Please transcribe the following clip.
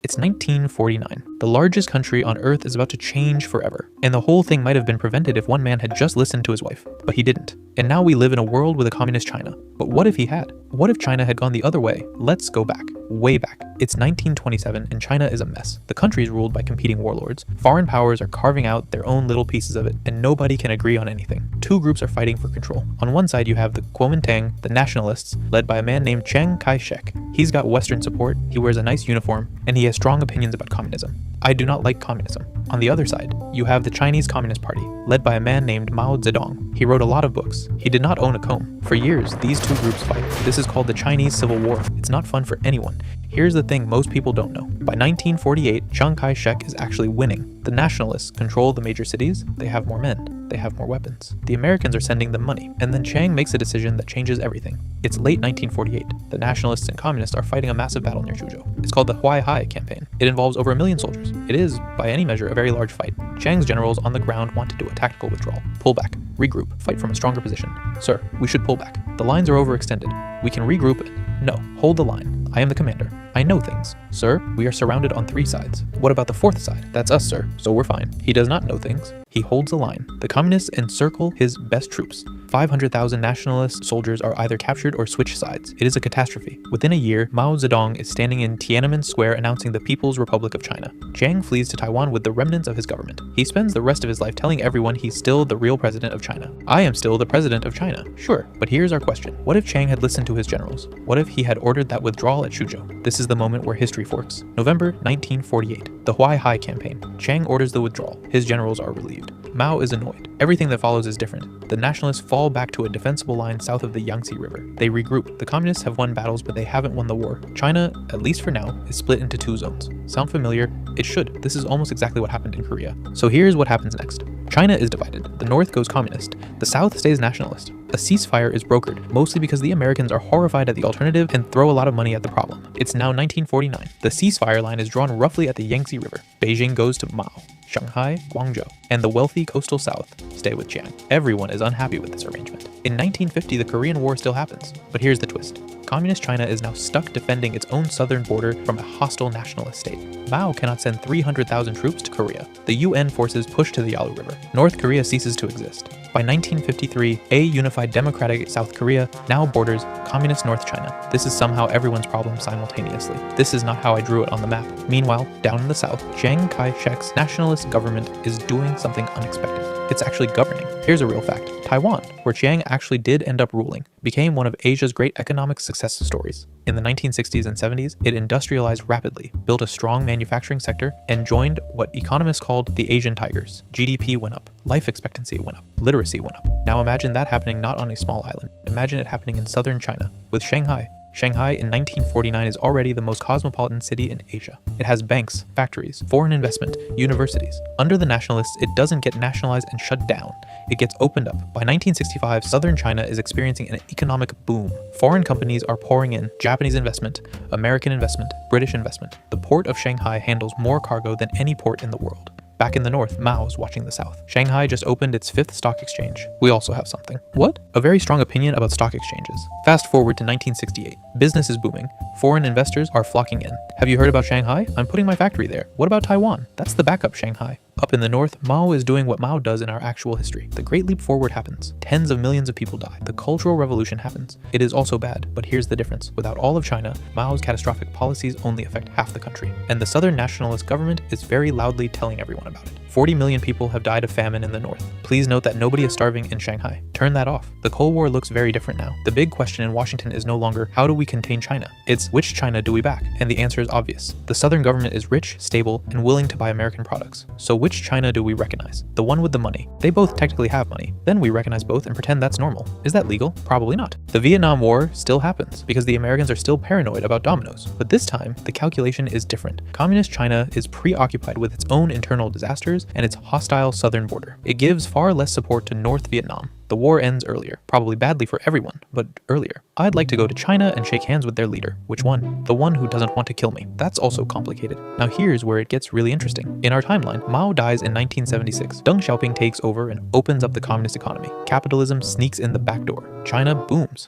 It's 1949. The largest country on Earth is about to change forever. And the whole thing might have been prevented if one man had just listened to his wife. But he didn't. And now we live in a world with a communist China. But what if he had? What if China had gone the other way? Let's go back. Way back. It's 1927 and China is a mess. The country is ruled by competing warlords. Foreign powers are carving out their own little pieces of it, and nobody can agree on anything. Two groups are fighting for control. On one side you have the Kuomintang, the nationalists, led by a man named Chiang Kai-shek. He's got Western support, he wears a nice uniform, and he has strong opinions about communism. I do not like communism. On the other side, you have the Chinese Communist Party, led by a man named Mao Zedong. He wrote a lot of books. He did not own a comb. For years, these two groups fight. This is called the Chinese Civil War. It's not fun for anyone. Here's the thing most people don't know. By 1948, Chiang Kai-shek is actually winning. The nationalists control the major cities. They have more men. They have more weapons. The Americans are sending them money. And then Chiang makes a decision that changes everything. It's late 1948. The nationalists and communists are fighting a massive battle near Suzhou. It's called the Huaihai campaign. It involves over 1 million soldiers. It is, by any measure, a very large fight. Chiang's generals on the ground want to do a tactical withdrawal. Pull back. Regroup. Fight from a stronger position. Sir, we should pull back. The lines are overextended. We can regroup it. No, hold the line. I am the commander. I know things. Sir, we are surrounded on 3 sides. What about the 4th side? That's us, sir. So we're fine. He does not know things. He holds the line. The communists encircle his best troops. 500,000 nationalist soldiers are either captured or switch sides. It is a catastrophe. Within a year, Mao Zedong is standing in Tiananmen Square announcing the People's Republic of China. Chiang flees to Taiwan with the remnants of his government. He spends the rest of his life telling everyone he's still the real president of China. I am still the president of China. Sure, but here's our question. What if Chiang had listened to his generals? What if he had ordered that withdrawal at Suzhou? This is the moment where history forks. November 1948. The Huaihai campaign. Chiang orders the withdrawal. His generals are relieved. Mao is annoyed. Everything that follows is different. The nationalists fall back to a defensible line south of the Yangtze River. They regroup. The communists have won battles, but they haven't won the war. China, at least for now, is split into 2 zones. Sound familiar? It should. This is almost exactly what happened in Korea. So here's what happens next. China is divided. The north goes communist. The south stays nationalist. A ceasefire is brokered, mostly because the Americans are horrified at the alternative and throw a lot of money at the problem. It's now 1949. The ceasefire line is drawn roughly at the Yangtze River. Beijing goes to Mao. Shanghai, Guangzhou, and the wealthy coastal south stay with Chiang. Everyone is unhappy with this arrangement. In 1950, the Korean War still happens. But here's the twist. Communist China is now stuck defending its own southern border from a hostile nationalist state. Mao cannot send 300,000 troops to Korea. The UN forces push to the Yalu River. North Korea ceases to exist. By 1953, a unified democratic South Korea now borders communist North China. This is somehow everyone's problem simultaneously. This is not how I drew it on the map. Meanwhile, down in the south, Chiang Kai-shek's nationalist government is doing something unexpected. It's actually governing. Here's a real fact. Taiwan, where Chiang actually did end up ruling, became one of Asia's great economic success stories. In the 1960s and 70s, it industrialized rapidly, built a strong manufacturing sector, and joined what economists called the Asian Tigers. GDP went up, life expectancy went up, literacy went up. Now imagine that happening not on a small island. Imagine it happening in southern China, with Shanghai. Shanghai in 1949 is already the most cosmopolitan city in Asia. It has banks, factories, foreign investment, universities. Under the nationalists, it doesn't get nationalized and shut down. It gets opened up. By 1965, southern China is experiencing an economic boom. Foreign companies are pouring in. Japanese investment, American investment, British investment. The port of Shanghai handles more cargo than any port in the world. Back in the north, Mao's watching the south. Shanghai just opened its 5th stock exchange. We also have something. What? A very strong opinion about stock exchanges. Fast forward to 1968. Business is booming. Foreign investors are flocking in. Have you heard about Shanghai? I'm putting my factory there. What about Taiwan? That's the backup Shanghai. Up in the north, Mao is doing what Mao does in our actual history. The Great Leap Forward happens. Tens of millions of people die. The Cultural Revolution happens. It is also bad, but here's the difference. Without all of China, Mao's catastrophic policies only affect half the country. And the Southern nationalist government is very loudly telling everyone about it. 40 million people have died of famine in the north. Please note that nobody is starving in Shanghai. Turn that off. The Cold War looks very different now. The big question in Washington is no longer, how do we contain China? It's, which China do we back? And the answer is obvious. The Southern government is rich, stable, and willing to buy American products. So which China do we recognize? The one with the money. They both technically have money. Then we recognize both and pretend that's normal. Is that legal? Probably not. The Vietnam War still happens because the Americans are still paranoid about dominoes. But this time, the calculation is different. Communist China is preoccupied with its own internal disasters and its hostile southern border. It gives far less support to North Vietnam. The war ends earlier, probably badly for everyone, but earlier. I'd like to go to China and shake hands with their leader. Which one? The one who doesn't want to kill me. That's also complicated. Now here's where it gets really interesting. In our timeline, Mao dies in 1976. Deng Xiaoping takes over and opens up the communist economy. Capitalism sneaks in the back door. China booms.